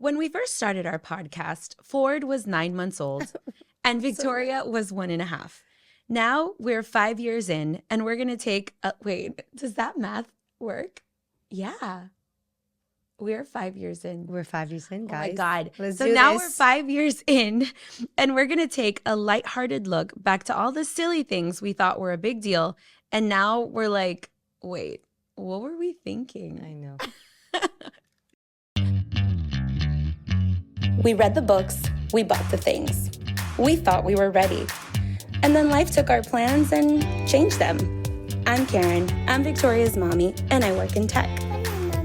When we first started our podcast, Ford was 9 months old and Victoria was 1.5. Now we're 5 years in and we're going to take, wait, does that math work? Yeah. We're 5 years in. We're 5 years in, guys. Oh my God. Let's so do now this. we're 5 years in and we're going to take a lighthearted look back to all the silly things we thought were a big deal. And now we're like, wait, what were we thinking? I know. We read the books, we bought the things. We thought we were ready. And then life took our plans and changed them. I'm Karen, I'm Victoria's mommy, and I work in tech.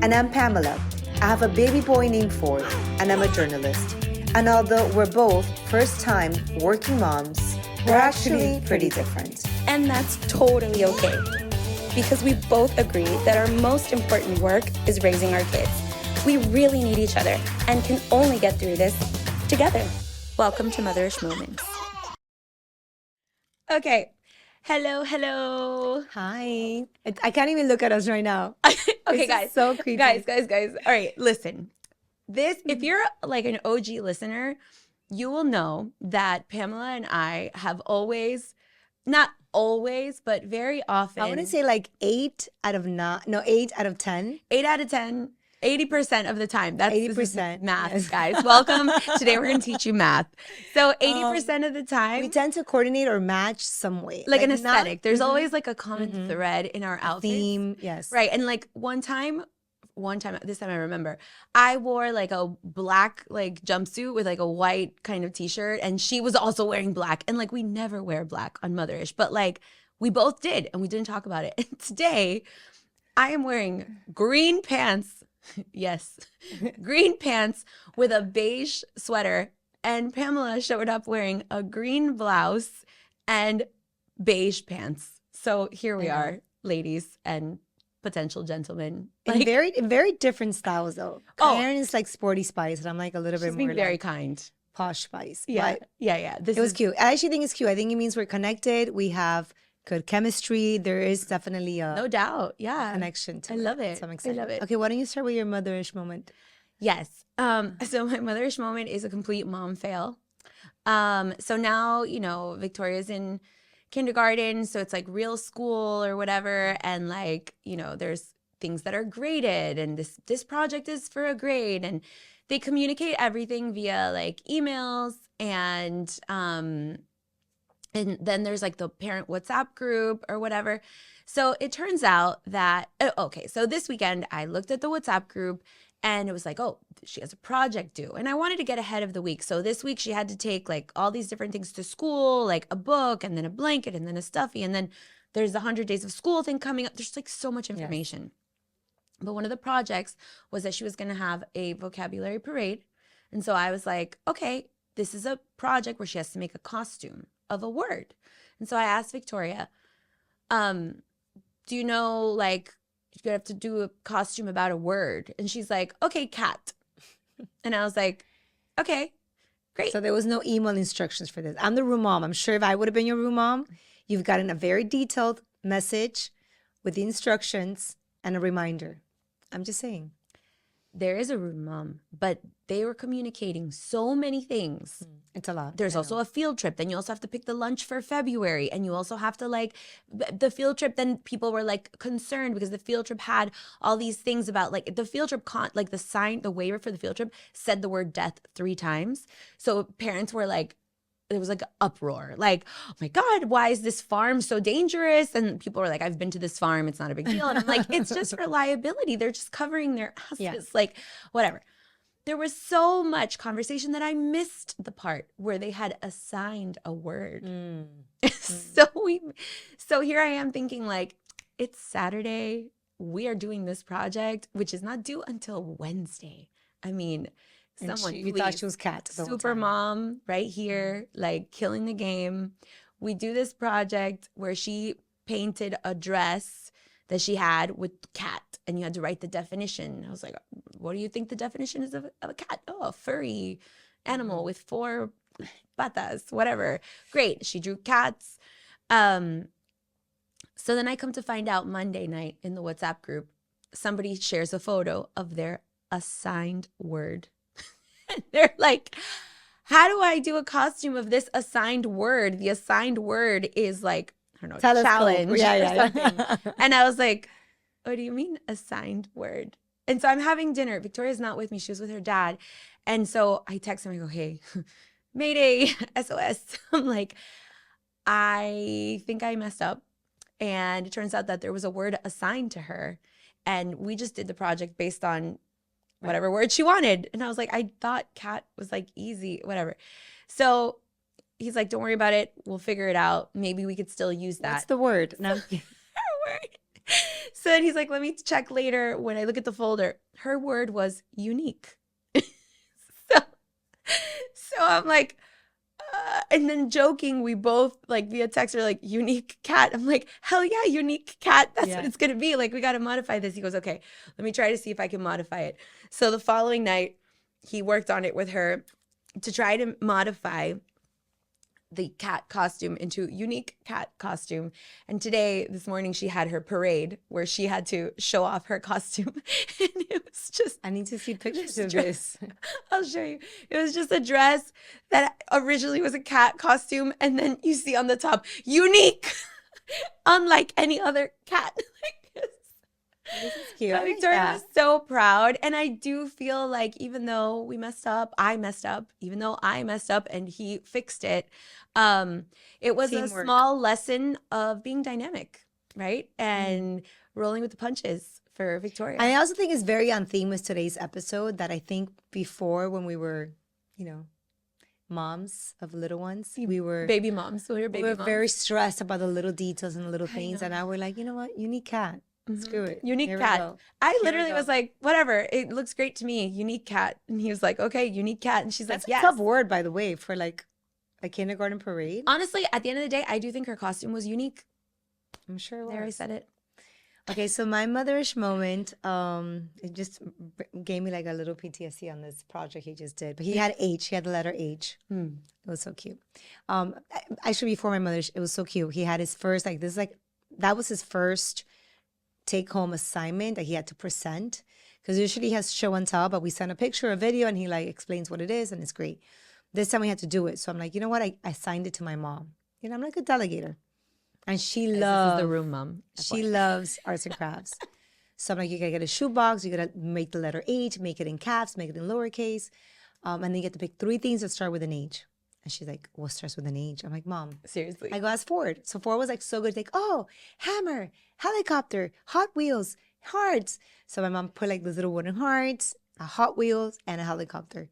And I'm Pamela. I have a baby boy named Ford, and I'm a journalist. And although we're both first-time working moms, we're actually pretty different. And that's totally okay. Because we both agree that our most important work is raising our kids. We really need each other and can only get through this together. Welcome to Motherish Moments. Okay. Hello. Hi. I can't even look at us right now. Okay, This guys. is so creepy. Guys. All right, listen. If you're like an OG listener, you will know that Pamela and I have always, not always, but very often. I want to say like 8 out of 9. No, 8 out of 10. 8 out of 10. 80% of the time. That's 80%, math, yes. guys. Welcome. Today we're going to teach you math. So 80% of the time, We tend to coordinate or match some way. like an not- aesthetic. There's always like a common thread in our outfits. theme. Yes. Right. And like one time, this time I remember, I wore like a black like jumpsuit with like a white kind of t-shirt, and she was also wearing black. And like we never wear black on Motherish, but like we both did, and we didn't talk about it. And today I am wearing green pants. Yes, green pants with a beige sweater, and Pamela showed up wearing a green blouse and beige pants. So here we are, ladies and potential gentlemen. In very different styles though. Oh. Karen is like sporty spice, and I'm like a little bit She's being more very like kind. posh spice. Yeah, But yeah. it was cute. I actually think it's cute. I think it means we're connected. We have good chemistry. There is definitely a No doubt. Yeah. connection to I love it. So I'm I excited. love it. Okay, why don't you start with your motherish moment? Yes. So my motherish moment is a complete mom fail. So now, Victoria's in kindergarten, so it's like real school or whatever. And like, there's things that are graded, and this project is for a grade, and they communicate everything via like emails, and then there's like the parent WhatsApp group or whatever. So it turns out that, so this weekend I looked at the WhatsApp group and it was like, oh, she has a project due. And I wanted to get ahead of the week. So this week she had to take like all these different things to school, like a book and then a blanket and then a stuffy. And then there's the 100 days of school thing coming up. There's like so much information. Yes. But one of the projects was that she was going to have a vocabulary parade. And so I was like, okay, this is a project where she has to make a costume of a word. And so I asked Victoria, do you know, like, you have to do a costume about a word? And she's like, okay, cat. And I was like, okay, great. So there was no email instructions for this. I'm the room mom. I'm sure if I would have been your room mom, you've gotten a very detailed message with the instructions and a reminder. I'm just saying. There is a room mom, but they were communicating so many things. It's a lot. There's also a field trip. Then you also have to pick the lunch for February. And you also have to like the field trip. Then people were like concerned because the field trip had all these things about like the field trip, like the waiver for the field trip said the word death 3 times. So parents were like, there was like an uproar, like, oh my God, why is this farm so dangerous? And people were like, I've been to this farm. It's not a big deal. And I'm like, it's just for liability. They're just covering their asses, like whatever. There was so much conversation that I missed the part where they had assigned a word. So here I am thinking like, it's Saturday. We are doing this project, which is not due until Wednesday. I mean, you thought she was cat. Super mom right here, like killing the game. We do this project where she painted a dress that she had with cat, and you had to write the definition. I was like, what do you think the definition is of a cat? Oh, a furry animal with 4 patas, whatever. Great. She drew cats. So then I come to find out Monday night in the WhatsApp group, somebody shares a photo of their assigned word. They're like, how do I do a costume of this assigned word? The assigned word is like, I don't know, Telescope. challenge or Yeah. something. And I was like, what do you mean assigned word? And so I'm having dinner. Victoria's not with me. She was with her dad. And so I text him. I go, hey, Mayday, SOS. I'm like, I think I messed up. And it turns out that there was a word assigned to her. And we just did the project based on whatever word she wanted. And I was like, I thought cat was like easy, whatever. So he's like, don't worry about it. We'll figure it out. Maybe we could still use that. What's the word? No. Her word. So then he's like, let me check later when I look at the folder. Her word was unique. so, so I'm like, and then joking, we both like via text are like unique cat. I'm like, hell yeah, unique cat. That's what it's going to be. Like, we got to modify this. He goes, okay, let me try to see if I can modify it. So the following night, he worked on it with her to try to modify the cat costume into unique cat costume. And today, this morning, she had her parade where she had to show off her costume. And it was just, I need to see pictures of this. I'll show you. It was just a dress that originally was a cat costume. And then you see on the top, unique, unlike any other cat. This is cute. I like Victoria that. was so proud. And I do feel like even though we messed up, even though I messed up and he fixed it, it was a Teamwork. small lesson of being dynamic, right? And rolling with the punches for Victoria. I also think it's very on theme with today's episode that I think before when we were, moms of little ones, we were baby moms. We were very stressed about the little details and the little things. And now we're like, you know what? Unique cat. Screw it. Unique Here we cat. go. I literally was like, whatever. It looks great to me. Unique cat. And he was like, okay, unique cat. And she's That's like, a yes. tough word, by the way, for like a kindergarten parade. Honestly, at the end of the day, I do think her costume was unique. I'm sure it was. There, I said it. Okay, so my motherish moment, it just gave me like a little PTSD on this project he just did. But he had H. He had the letter H. It was so cute. Actually, before my mother's, it was so cute. He had his first, that was his first take-home assignment that he had to present. Because usually he has show and tell, but we send a picture, a video, and he like explains what it is, and it's great. This time we had to do it. So I'm like, you know what? I assigned it to my mom. I'm like a delegator. And she loves... This is the room mom. She loves arts and crafts. So I'm like, you gotta get a shoebox, you gotta make the letter H, make it in caps, make it in lowercase. And then you get to pick 3 things that start with an H. And she's like, what starts with an H? I'm like, Mom. Seriously. I go, ask Ford. So Ford was like so good. Like, oh, hammer, helicopter, Hot Wheels, hearts. So my mom put like those little wooden hearts, a Hot Wheels, and a helicopter.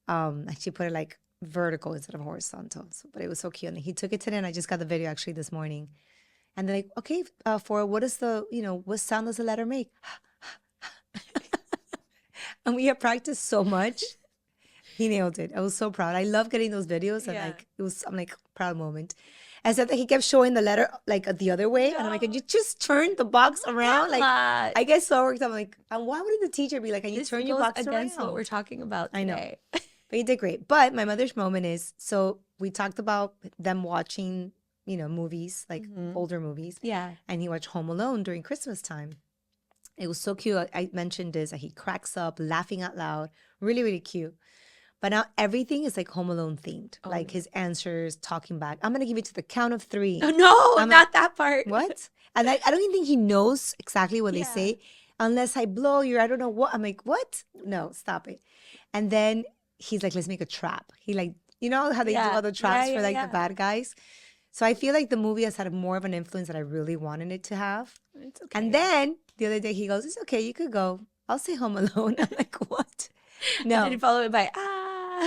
And she put it like vertical instead of horizontal. But it was so cute. And he took it today, and I just got the video actually this morning. And they're like, okay, Ford, what sound does the letter make? And we have practiced so much. He nailed it. I was so proud. I love getting those videos. And I'm like, proud moment. Except that he kept showing the letter like the other way. And I'm like, can you just turn the box around? Like, I get so worked up. I'm like, and why wouldn't the teacher be like, can you turn your box against around? what we're talking about today. I know. But he did great. But my mother's moment is, so we talked about them watching, movies, like older movies. Yeah. And he watched Home Alone during Christmas time. It was so cute. I mentioned this, that he cracks up, laughing out loud. Really, really cute. But now everything is like Home Alone themed. Like his answers, talking back. I'm going to give it to the count of 3. Oh, no, not that part. What? And I don't even think he knows exactly what they say. Unless I blow you, I don't know what. I'm like, what? No, stop it. And then he's like, let's make a trap. He like, you know how they do all the traps for like the bad guys? So I feel like the movie has had more of an influence that I really wanted it to have. It's okay. And then the other day he goes, it's okay, you could go. I'll say Home Alone. I'm like, what? No. Did he follow it by,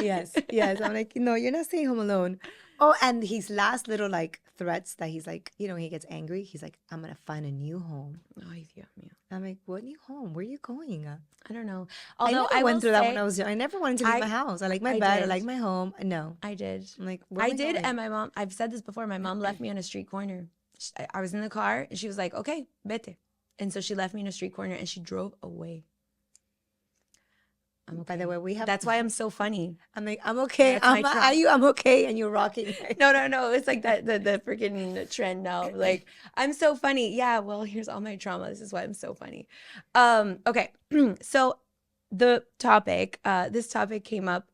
Yes. I'm like, no, you're not saying Home Alone. Oh, and his last little like threats that he's like, he gets angry. He's like, I'm going to find a new home. Ay, Dios mío. I'm like, what new home? Where are you going? I don't know. Although I went through that when I was young. I never wanted to leave my house. I like my bed. I like my home. No. I did. I'm like, I did. And my mom, I've said this before, my mom left me on a street corner. I was in the car and she was like, okay, vete. And so she left me in a street corner and she drove away. I'm okay. By the way, That's why I'm so funny. I'm like, I'm okay. I'm okay, and you're rocking. No. It's like that the freaking trend now. Like, I'm so funny. Yeah, well, here's all my trauma. This is why I'm so funny. Okay. So the topic, this topic came up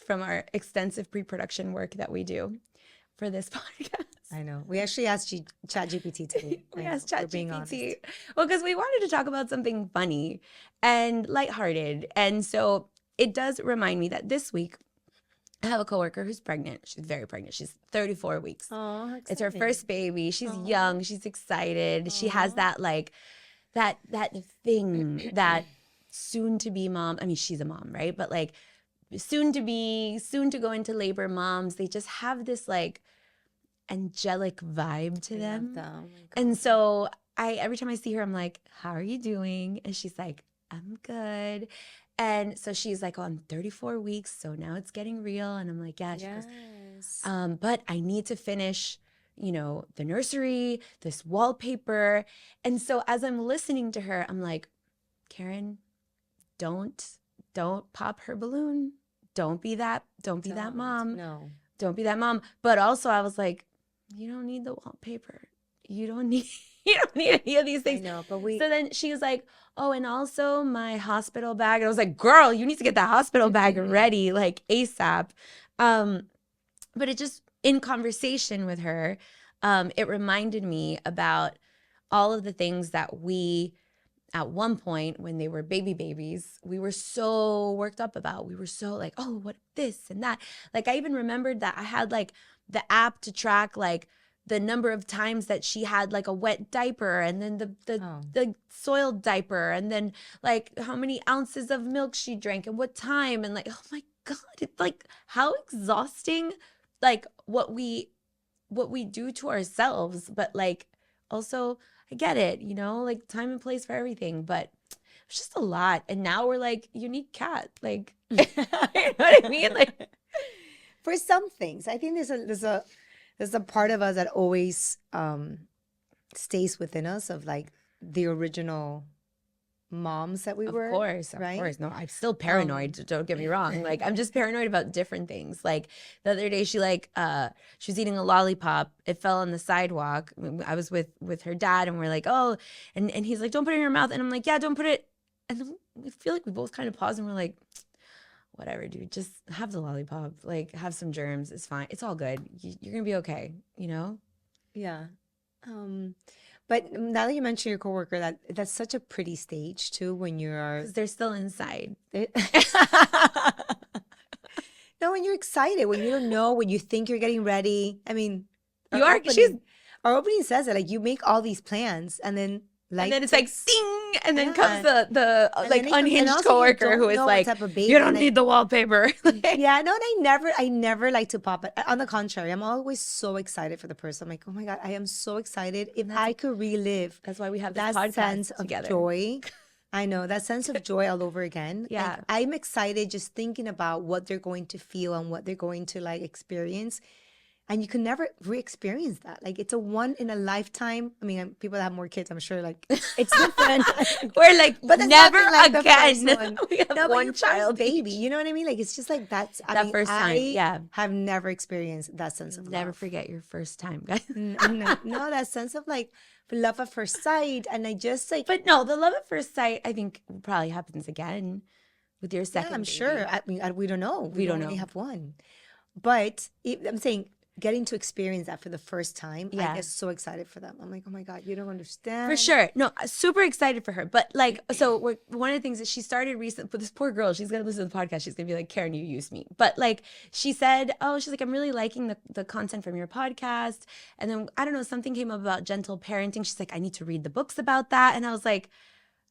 from our extensive pre-production work that we do for this podcast. I know. We actually asked ChatGPT today. We I know, asked we're being honest. ChatGPT. Well, because we wanted to talk about something funny and lighthearted. And so it does remind me that this week I have a coworker who's pregnant. She's very pregnant. She's 34 weeks. Oh, it's her first baby. She's young. She's excited. She has that like that thing that soon to be mom. I mean, she's a mom, right? But like soon to go into labor moms, they just have this like angelic vibe to them. Oh my God. And so every time I see her, I'm like, how are you doing? And she's like, I'm good. And so she's like, oh, I'm 34 weeks, so now it's getting real. And I'm like, yeah. She goes, but I need to finish, the nursery, this wallpaper. And so as I'm listening to her, I'm like, Karen, don't pop her balloon. Don't be that mom. No. Don't be that mom. But also I was like, you don't need the wallpaper. You don't need any of these things. I know, but So then she was like, oh, and also my hospital bag. And I was like, girl, you need to get that hospital bag ready, like ASAP. But it just, in conversation with her, it reminded me about all of the things that we, at one point when they were babies, we were so worked up about. We were so like, oh, what this and that. Like I even remembered that I had like the app to track like the number of times that she had like a wet diaper and then the soiled diaper and then like how many ounces of milk she drank and what time and like, oh my God, it's like how exhausting like what we do to ourselves. But like also I get it, like time and place for everything, but it's just a lot. And now we're like, you need cat. Like, you know what I mean? Like, for some things, I think there's a part of us that always stays within us of like the original moms that we were. Of course. No, I'm still paranoid. Don't get me wrong. Like I'm just paranoid about different things. Like the other day, she was eating a lollipop. It fell on the sidewalk. I was with her dad, and we're like, oh, and he's like, don't put it in your mouth. And I'm like, yeah, don't put it. And then I feel like we both kind of paused, and we're like, whatever, dude. Just have the lollipop. Like have some germs. It's fine. It's all good. You're gonna be okay. Yeah. But now that you mention your coworker, that's such a pretty stage too when you're. 'Cause they're still inside. No, when you're excited, when you don't know, when you think you're getting ready. I mean, You are. Our opening says that like you make all these plans and then it's like ding, and then comes the like unhinged also coworker who is like, you don't need the wallpaper. Yeah, no, and I never like to pop it. On the contrary, I'm always so excited for the person. I'm like, oh my God, I am so excited. If I could relive that's why we have that this podcast sense together. Of joy. I know, that sense of joy all over again. Yeah. Like, I'm excited just thinking about what they're going to feel and what they're going to like experience. And you can never re-experience that. Like it's a one in a lifetime. I mean, people that have more kids, I'm sure like it's different. We're like, but never like again. We have one child baby. You know what I mean? Like it's just like that's that first time. Yeah, have never experienced that sense of never love. forget your first time, guys. No, that sense of like love at first sight, and I just like. But no, the love at first sight, I think probably happens again with your second. Yeah, I'm baby. sure. I mean, we don't know. We don't only have one, but I'm saying. Getting to experience that for the first time, I get so excited for them. I'm like, oh my God, you don't understand. For sure. No, super excited for her. But like, so one of the things that she started recently, but this poor girl, she's going to listen to the podcast. She's going to be like, Karen, you used me. But like, she said, she's like, I'm really liking the content from your podcast. And then, I don't know, something came up about gentle parenting. She's like, I need to read the books about that. And I was like,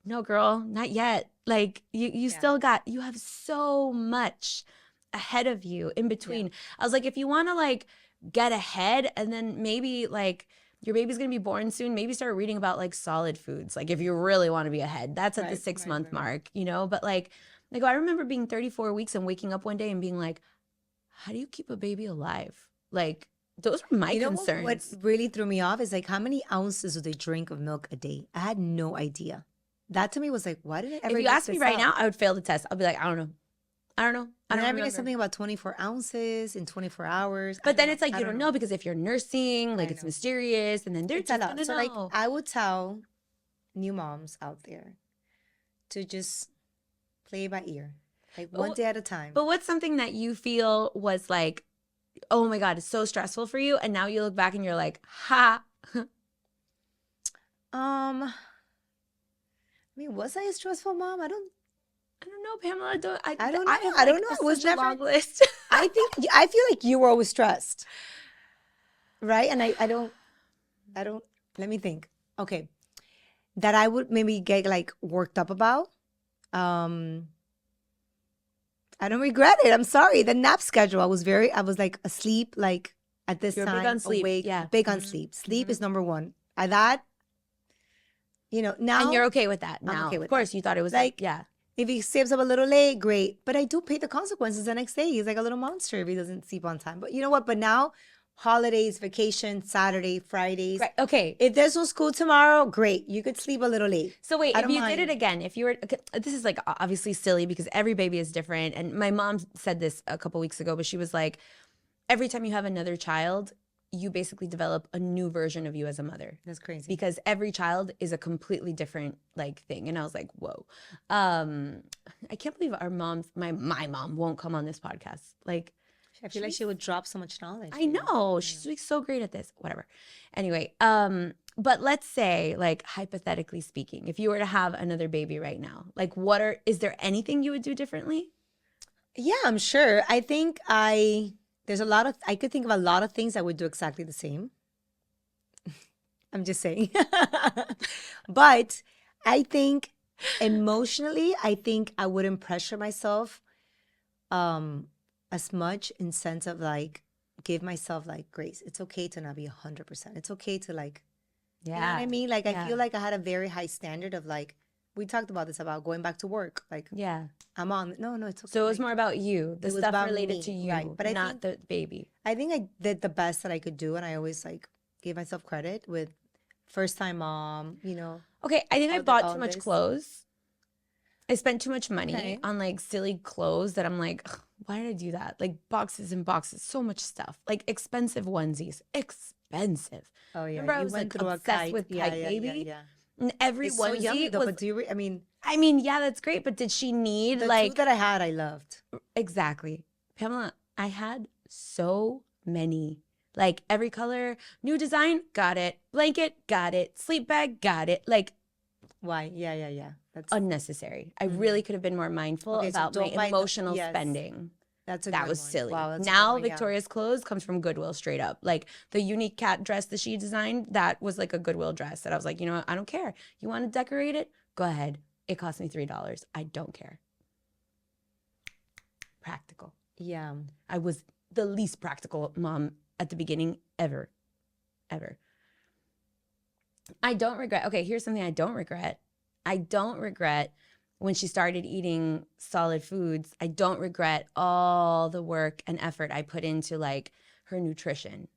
no, girl, not yet. Like, you still you have so much ahead of you in between. Yeah. I was like, if you want to like, get ahead and then maybe like your baby's gonna be born soon, maybe start reading about like solid foods, like if you really want to be ahead. That's at the 6 month mark, but like I remember being 34 weeks and waking up one day and being like, how do you keep a baby alive? Like those were my concerns. What really threw me off is like how many ounces do they drink of milk a day? I had no idea. That to me was like, why did I ever if you ask me right now, I would fail the test. I'll be like, I don't know. I don't get something about 24 ounces in 24 hours. But then it's like, you don't know because if you're nursing, like it's mysterious and then they're just gonna know. Like I would tell new moms out there to just play by ear. Like one day at a time. But what's something that you feel was like, oh my God, it's so stressful for you, and now you look back and you're like, ha. I mean, was I a stressful mom? I don't know, Pamela. I don't know. I don't know. It was such a never long list. I feel like you were always stressed. Right? And I don't let me think. Okay. That I would maybe get like worked up about. I don't regret it. I'm sorry. The nap schedule. I was like asleep, like at this You're time. big on sleep. Awake, Yeah. big on sleep. Sleep is number one. That, now. And you're okay with that now. I'm okay with of course, that. you thought it was Like, yeah. If he stays up a little late, great. But I do pay the consequences the next day. He's like a little monster if he doesn't sleep on time. But you know what? But now, holidays, vacation, Saturday, Fridays. Right. Okay. If there's no school tomorrow, great. You could sleep a little late. So wait, I if don't you mind. did it again, if you were, this is like obviously silly because every baby is different. And my mom said this a couple weeks ago, but she was like, every time you have another child, you basically develop a new version of you as a mother. That's crazy. Because every child is a completely different like thing. And I was like, whoa. I can't believe our moms, my mom won't come on this podcast. Like, I feel like she would drop so much knowledge. I know. She's like so great at this. Whatever. Anyway, but let's say, like, hypothetically speaking, if you were to have another baby right now, like is there anything you would do differently? Yeah, I'm sure. I think I could think of a lot of things I would do exactly the same. I'm just saying. But I think emotionally, I wouldn't pressure myself as much in sense of like give myself like grace. It's okay to not be 100%. It's okay to like, you know what I mean? Like I feel like I had a very high standard of like, we talked about this about going back to work. Like, I'm on. No, it's okay. So it was more about you, the stuff related to you, right? But not the baby. I think I did the best that I could do, and I always like gave myself credit with first time mom. Okay, I think I bought too much clothes. I spent too much money on like silly clothes that I'm like, why did I do that? Like boxes and boxes, so much stuff, like expensive onesies, expensive. Oh yeah, remember I was like obsessed with Kite Baby. Yeah. And every It's onesie so yummy though, was, but do you? I mean, yeah, that's great, but did she need the like two that I had? I loved exactly, Pamela. I had so many, like every color, new design, got it. Blanket, got it. Sleep bag, got it. Like, why? Yeah. That's unnecessary. I really could have been more mindful about my emotional spending. That was silly. Wow, now Victoria's clothes comes from Goodwill straight up. Like the unique cat dress that she designed, that was like a Goodwill dress that I was like, you know what? I don't care. You want to decorate it? Go ahead. It cost me $3. I don't care. Practical. Yeah. I was the least practical mom at the beginning ever. I don't regret. Okay, here's something I don't regret. I don't regret when she started eating solid foods. I don't regret all the work and effort I put into like her nutrition.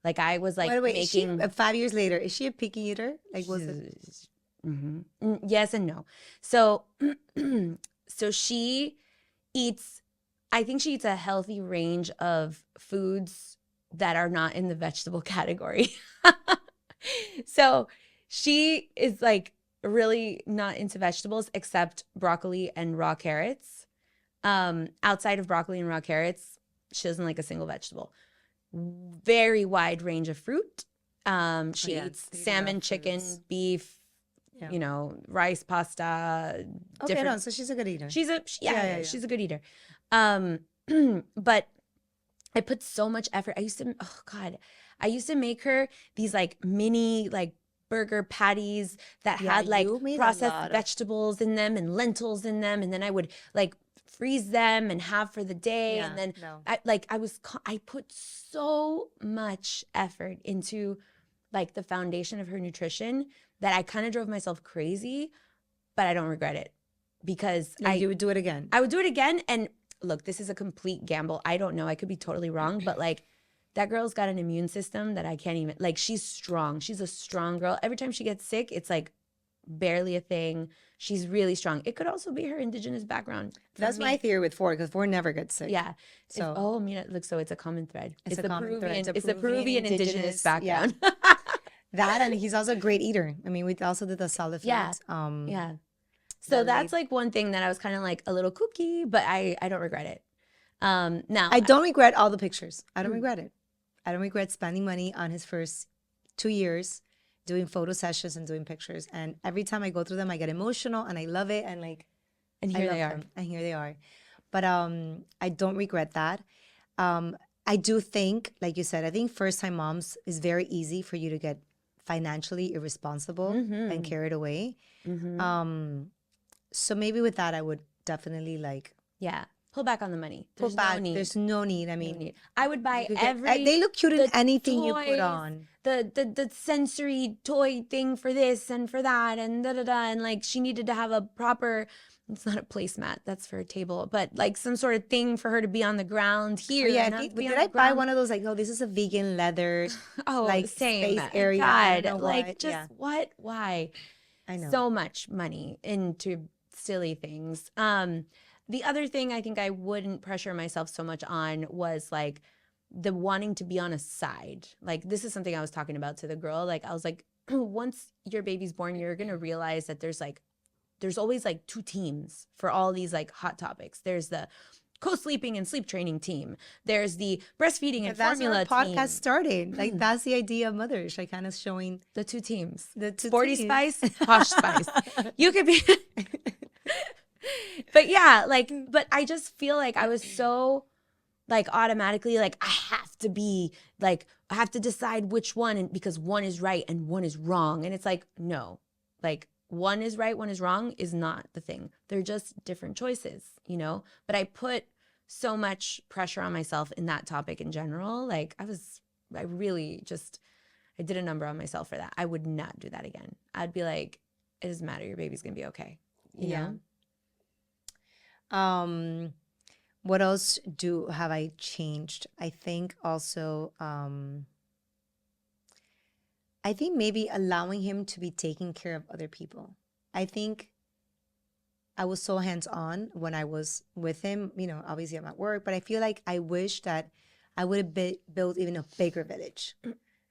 Like I was like wait, making 5 years later, is she a picky eater? Like was it? Yes and no. So so she eats, I think she eats a healthy range of foods that are not in the vegetable category. So she is like really not into vegetables except broccoli and raw carrots. Outside of broccoli and raw carrots, she doesn't like a single vegetable. Very wide range of fruit. She eats salmon, chicken, beef, rice, pasta. Okay, no, so she's a good eater. She's a good eater. But I put so much effort. I used to make her these like mini like burger patties that had like processed vegetables in them and lentils in them, and then I would like freeze them and have for the day. And then I put so much effort into like the foundation of her nutrition that I kind of drove myself crazy, but I don't regret it because you would do it again. I would do it again. And look, this is a complete gamble. I don't know. I could be totally wrong, but like that girl's got an immune system that I can't even, like she's strong. She's a strong girl. Every time she gets sick, it's like barely a thing. She's really strong. It could also be her indigenous background. That's my theory with Ford, because Ford never gets sick. Yeah. So So it's a common thread. It's a common thread. It's the Peruvian indigenous background. That, and he's also a great eater. I mean, we also did the solid foods. Yeah. So that's like one thing that I was kind of like a little kooky, but I don't regret it. Now I don't regret all the pictures. I don't regret it. I don't regret spending money on his first 2 years doing photo sessions and doing pictures. And every time I go through them, I get emotional and I love it. And like, and I here love they are. them. And here they are. But I don't regret that. I do think, like you said, I think first time moms is very easy for you to get financially irresponsible and carried away. So maybe with that, I would definitely like pull back on the money. pull There's back. no need. There's no need. I mean, No need. I would buy you could get- every. they look cute in the anything you put toys, on. The sensory toy thing for this and for that and da da da, and like she needed to have a proper. It's not a placemat. That's for a table, but like some sort of thing for her to be on the ground here. Oh, yeah, and not be did on I the buy ground. one of those like, oh, this is a vegan leather Oh, like same. space area? I God, don't know like what. just Yeah, what? Why? I know. So much money into silly things. The other thing I think I wouldn't pressure myself so much on was like the wanting to be on a side. Like this is something I was talking about to the girl. Like I was like, once your baby's born, you're gonna realize that there's always like two teams for all these like hot topics. There's the co-sleeping and sleep training team. There's the breastfeeding and That's formula where our podcast team. started. Like that's the idea of mothers, like kind of showing The two teams. the two Sporty teams. Spice, Posh Spice. You could be But yeah, like, but I just feel like I was so like automatically like I have to be like I have to decide which one, and because one is right and one is wrong. And it's like, no. Like one is right, one is wrong is not the thing. They're just different choices, you know? But I put so much pressure on myself in that topic in general. Like I really just I did a number on myself for that. I would not do that again. I'd be like, it doesn't matter, your baby's gonna be okay. You know? What else have I changed? I think also I think maybe allowing him to be taking care of other people. I think I was so hands-on when I was with him, you know, obviously I'm at work, but I feel like I wish that I would have built even a bigger village,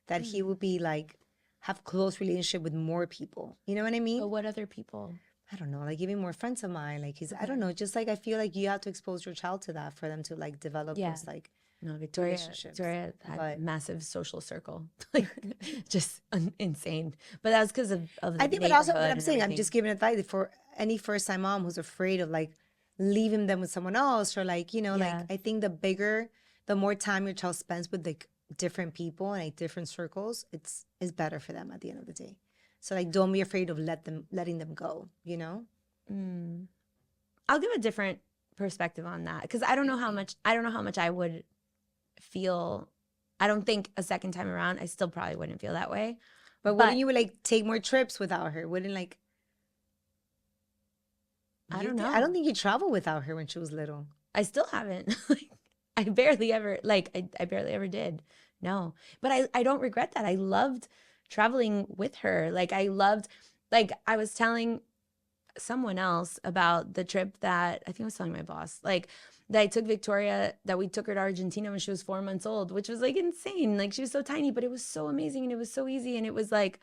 that he would be like, have close relationship with more people. You know what I mean? But what other people? I don't know, like even more friends of mine, like I don't know, just like I feel like you have to expose your child to that for them to like develop those like no, Victoria had a massive social circle, like just insane. But that was because of the I think, but also, neighborhood but I'm and saying, I'm everything. just giving advice for any first time mom who's afraid of like leaving them with someone else or like, you know, like I think the more time your child spends with like different people and like different circles, it's better for them at the end of the day. So like, don't be afraid of letting them go, you know? I'll give a different perspective on that because I don't know how much I would feel. I don't think a second time around, I still probably wouldn't feel that way. But wouldn't you like take more trips without her? Wouldn't like, I don't know. I don't think you traveled without her when she was little. I still haven't. I barely ever I barely ever did. No. But I don't regret that. I loved traveling with her. Like I was telling someone else about the trip that I think I was telling my boss, like that I took Victoria, that we took her to Argentina when she was 4 months old, which was like insane. Like she was so tiny, but it was so amazing and it was so easy. And it was like,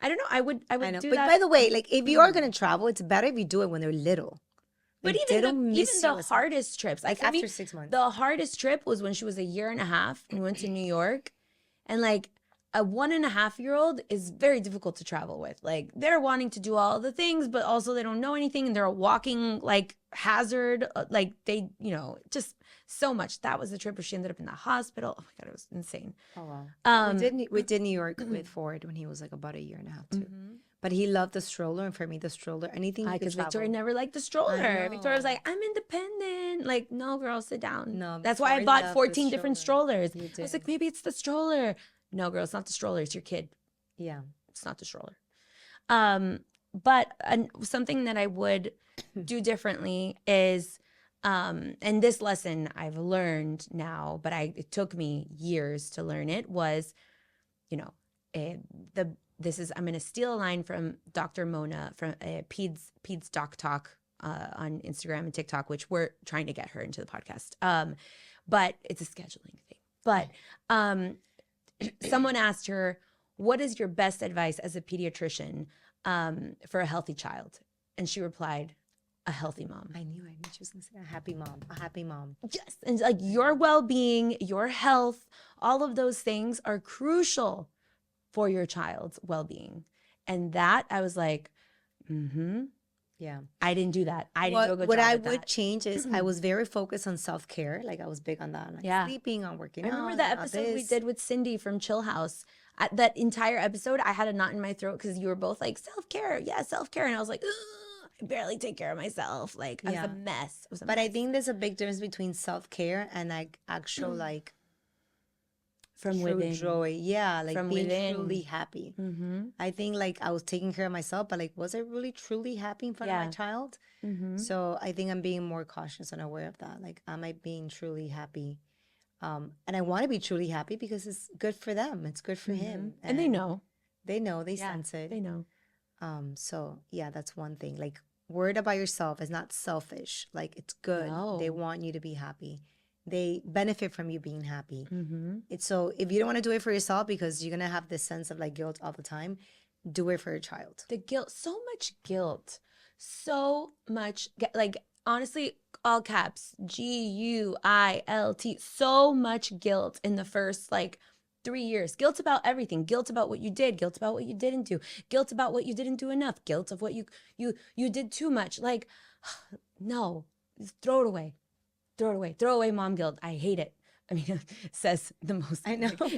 I don't know. I would know. do but that. by the way, like if you are going to travel, it's better if you do it when they're little. But Like, even the hardest trips, like for me, after 6 months, the hardest trip was when she was 1.5 years. We went to New York, and like a 1.5-year-old is very difficult to travel with. Like they're wanting to do all the things, but also they don't know anything, and they're a walking like hazard. Like they, you know, just so much. That was the trip where she ended up in the hospital. Oh my God, it was insane. Oh wow. We did New York with Ford when he was like about 1.5 years too. But he loved the stroller, and for me, the stroller, anything. Because Victoria never liked the stroller. Victoria was like, "I'm independent." Like, no, girl, sit down. No, that's why I bought 14 different stroller. strollers. I was like, maybe it's the stroller. No, girl, it's not the stroller. It's your kid. Yeah, it's not the stroller. But something that I would do differently is, and this lesson I've learned now, but it took me years to learn it, was, you know, I'm going to steal a line from Dr. Mona from Peds Doc Talk on Instagram and TikTok, which we're trying to get her into the podcast. But it's a scheduling thing. But someone asked her, what is your best advice as a pediatrician for a healthy child? And she replied, a healthy mom. I knew she was going to say a happy mom, a happy mom. Yes. And like your well-being, your health, all of those things are crucial for your child's well-being. And that I was like, yeah. I didn't do that. I didn't do a good what job I at would that. change is I was very focused on self-care. Like I was big on that, like sleeping, on working I out. remember the episode we did with Cindy from Chill House. That entire episode, I had a knot in my throat because you were both like, self-care. Yeah, self-care. And I was like, ugh, I barely take care of myself. Like, I was a mess. But I think there's a big difference between self-care and like actual like from true within. joy. Yeah, like From being within. truly happy. I think like I was taking care of myself, but like was I really truly happy in front of my child? So I think I'm being more cautious and aware of that. Like, am I being truly happy? And I want to be truly happy because it's good for them. It's good for him. And they know. They know. They sense it. They know. So yeah, that's one thing. Like, worried about yourself is not selfish. Like, it's good. No. They want you to be happy. They benefit from you being happy. It's so if you don't want to do it for yourself because you're gonna have this sense of like guilt all the time, do it for your child. The guilt, so much guilt, like honestly, all caps, GUILT, so much guilt in the first like 3 years. Guilt about everything. Guilt about what you did. Guilt about what you didn't do. Guilt about what you didn't do enough. Guilt of what you did too much. Like, no, throw it away. Throw it away. Throw away mom guilt. I hate it. I mean, says the most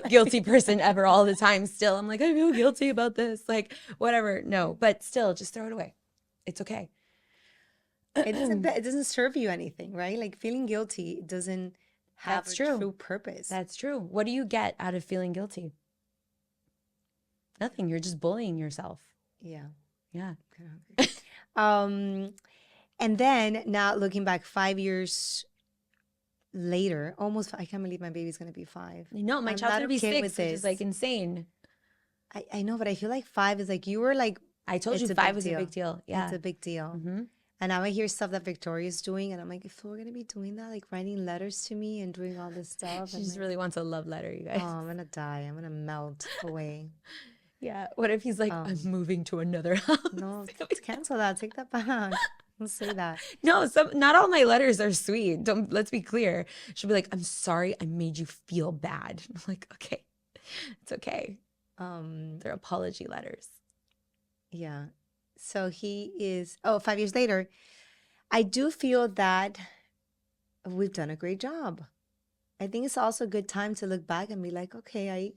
guilty person ever all the time. Still, I'm like, I feel guilty about this. Like, whatever. No, but still, just throw it away. It's okay. It doesn't serve you anything, right? Like feeling guilty doesn't have true purpose. That's true. What do you get out of feeling guilty? Nothing. You're just bullying yourself. Yeah. Yeah. And then now looking back 5 years later, almost, I can't believe my baby's going to be 5. No, my child's going to be 6, which is like insane. I know, but I feel like 5 is like, you were like, I told you 5 was a big deal. Yeah. It's a big deal. And now I hear stuff that Victoria's doing, and I'm like, if we're going to be doing that, like writing letters to me and doing all this stuff. She just really wants a love letter, you guys. Oh, I'm going to die. I'm going to melt away. Yeah. What if he's like, I'm moving to another house? No, cancel that. Take that back. Don't say that. No, not all my letters are sweet. Let's be clear. She'll be like, I'm sorry I made you feel bad. I'm like, okay, it's okay. They're apology letters. Yeah. So he is, 5 years later, I do feel that we've done a great job. I think it's also a good time to look back and be like, okay,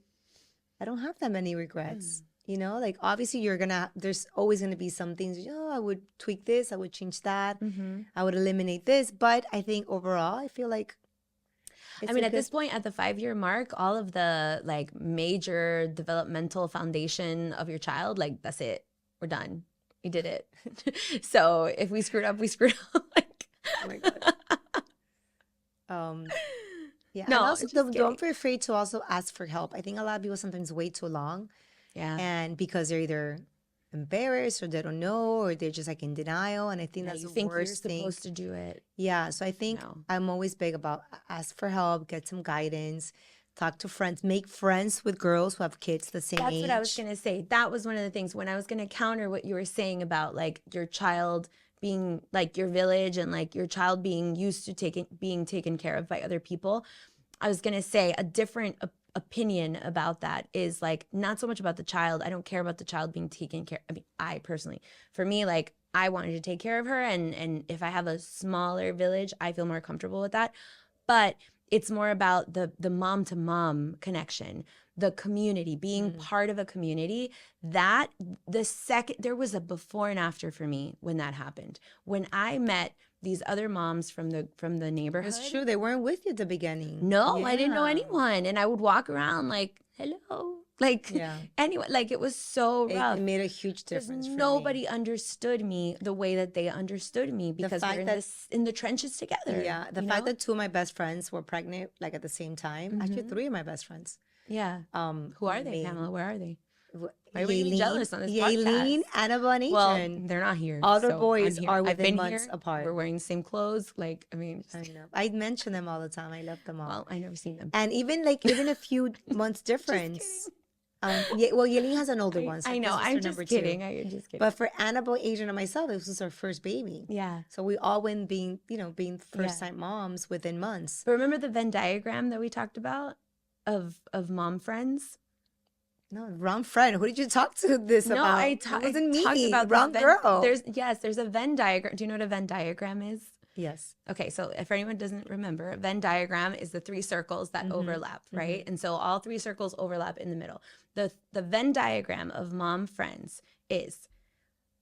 I don't have that many regrets. You know, like obviously there's always going to be some things, I would tweak this, I would change that, I would eliminate this. But I think overall, I feel like at this point, at the 5-year mark, all of the like major developmental foundation of your child, like that's it. We're done. We did it. So if we screwed up, we screwed up. Like, oh my God. Yeah. No, and also don't be afraid to also ask for help. I think a lot of people sometimes wait too long. Yeah. And because they're either embarrassed or they don't know or they're just like in denial. And I think that's the worst thing. You're supposed to do it. Yeah. So I think I'm always big about ask for help, get some guidance, talk to friends, make friends with girls who have kids the same age. That's what I was going to say. That was one of the things when I was going to counter what you were saying about like your child being like your village and like your child being used to being taken care of by other people. I was going to say a different opinion about that is like not so much about the child. I don't care about the child being taken care. I mean, I personally, for me, like I wanted to take care of her, and if I have a smaller village, I feel more comfortable with that. But it's more about the mom to mom connection, the community, being part of a community. That there was a before and after for me when that happened. When I met these other moms from the neighborhood. It's true. They weren't with you at the beginning. No, I didn't know anyone. And I would walk around like, hello. Like, anyway, like it was so rough. It made a huge difference for nobody understood me the way that they understood me because we're in the trenches together. Yeah. The fact that 2 of my best friends were pregnant like at the same time. Actually, 3 of my best friends. Yeah. Who are they, Pamela? Where are they? Why are we you jealous on this podcast? Annabelle, and Adrian. Well, they're not here. All their boys are within months apart. We're wearing the same clothes. Like, I mean. I know. I mention them all the time. I love them all. Well, I never seen them. And even a few months difference. Yeah, well, Yelene has an older one, so I this know. was I'm her just number kidding. 2. I'm just kidding. But for Annabelle, Adrian, and myself, this was our first baby. Yeah. So we all went being first Yeah. time moms within months. But remember the Venn diagram that we talked about of mom friends? No, wrong friend. Who did you talk to this No, about? I It wasn't talked me. about Wrong girl. There's a Venn diagram. Do you know what a Venn diagram is? Yes. Okay, so if anyone doesn't remember, a Venn diagram is the 3 circles that overlap, right? And so all 3 circles overlap in the middle. The Venn diagram of mom friends is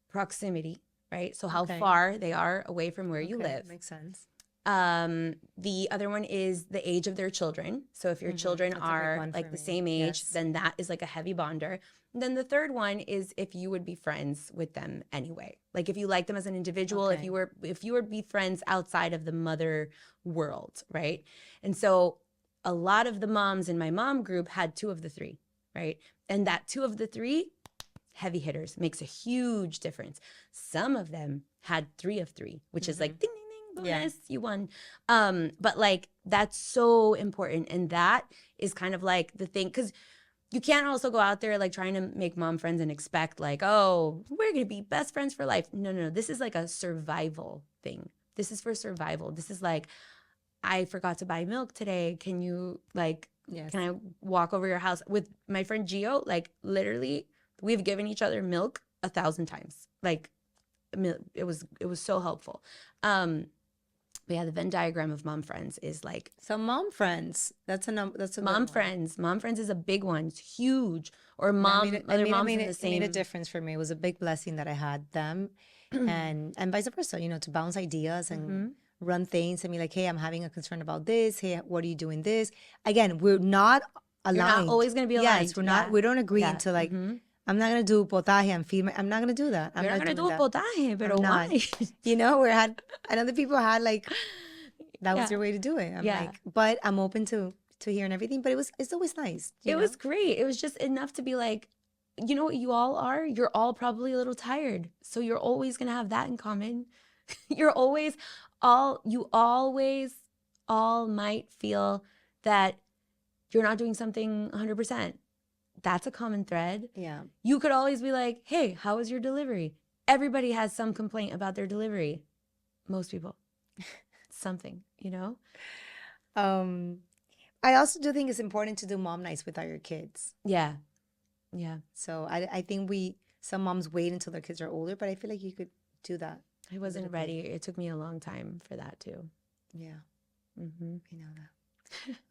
proximity, right? So how far they are away from where you live. Makes sense. The other one is the age of their children. So if your children are like the same age, then that is like a heavy bonder. And then the third one is if you would be friends with them anyway. Like if you like them as an individual, if you were be friends outside of the mother world, right? And so a lot of the moms in my mom group had 2 of the 3, right? And that 2 of the 3 heavy hitters makes a huge difference. Some of them had 3 of 3, which is like ding ding ding, bonus, you won. But like that's so important, and that is kind of like the thing, because you can't also go out there like trying to make mom friends and expect like, oh, we're gonna be best friends for life. No. This is like a survival thing. This is for survival. This is like, I forgot to buy milk today. Can you like, can I walk over your house? With my friend Gio, like literally, we've given each other milk 1,000 times. Like, it was so helpful. But yeah, the Venn diagram of mom friends is like, so mom friends. That's a mom friends. Mom friends is a big one. It's huge. Or mom, other moms in the same. It made a difference for me. It was a big blessing that I had them, and vice versa. To bounce ideas and run things and be like, hey, I'm having a concern about this. Hey, what are you doing this? Again, we're not aligned. You're not always going to be aligned. Yes, we're not. We don't agree until like. I'm not gonna do potaje and feed I'm not gonna do that. You're not gonna do a potaje, but why? And other people had like, that was your way to do it. I'm like, but I'm open to hearing everything. But it's always nice. It was great. It was just enough to be like, you know what you all are? You're all probably a little tired. So you're always gonna have that in common. You always all might feel that you're not doing something 100%. That's a common thread. Yeah. You could always be like, hey, how was your delivery? Everybody has some complaint about their delivery. Most people. Something, I also do think it's important to do mom nights without your kids. Yeah. So I think some moms wait until their kids are older, but I feel like you could do that. I wasn't ready. It took me a long time for that too. Yeah. I know that.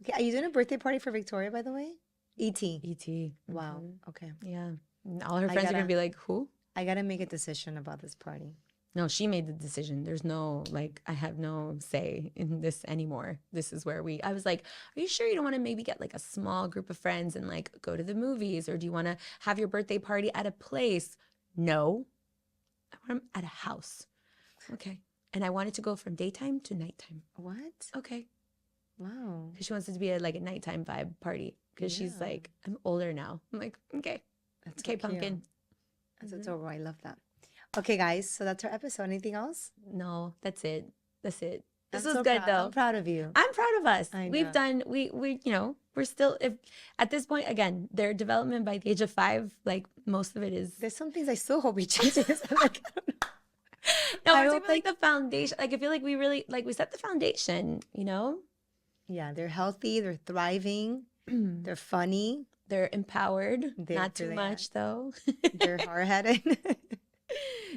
Okay. Are you doing a birthday party for Victoria, by the way? E.T. Wow. Okay. Yeah. All her friends are going to be like, who? I got to make a decision about this party. No, she made the decision. There's no, like, I have no say in this anymore. This is where I was like, are you sure you don't want to maybe get like a small group of friends and like go to the movies? Or do you want to have your birthday party at a place? No. I want them at a house. Okay. And I want it to go from daytime to nighttime. What? Okay. Wow. Because she wants it to be a nighttime vibe party. Because she's like, I'm older now. I'm like, okay. That's okay, so pumpkin. That's adorable. I love that. Okay, guys. So that's our episode. Anything else? No, that's it. This was so good, though. I'm proud of you. I'm proud of us. I know. We've done, we're still, at this point, again, their development by the age of 5, like most of it is. There's some things I still hope we change. Like, I don't know. No, we're talking about like the foundation. Like, I feel like we really, like, we set the foundation, Yeah, they're healthy. They're thriving. They're funny. They're empowered. Not too much, though. They're hard-headed.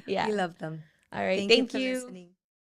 Yeah. We love them. All right. Thank you for listening.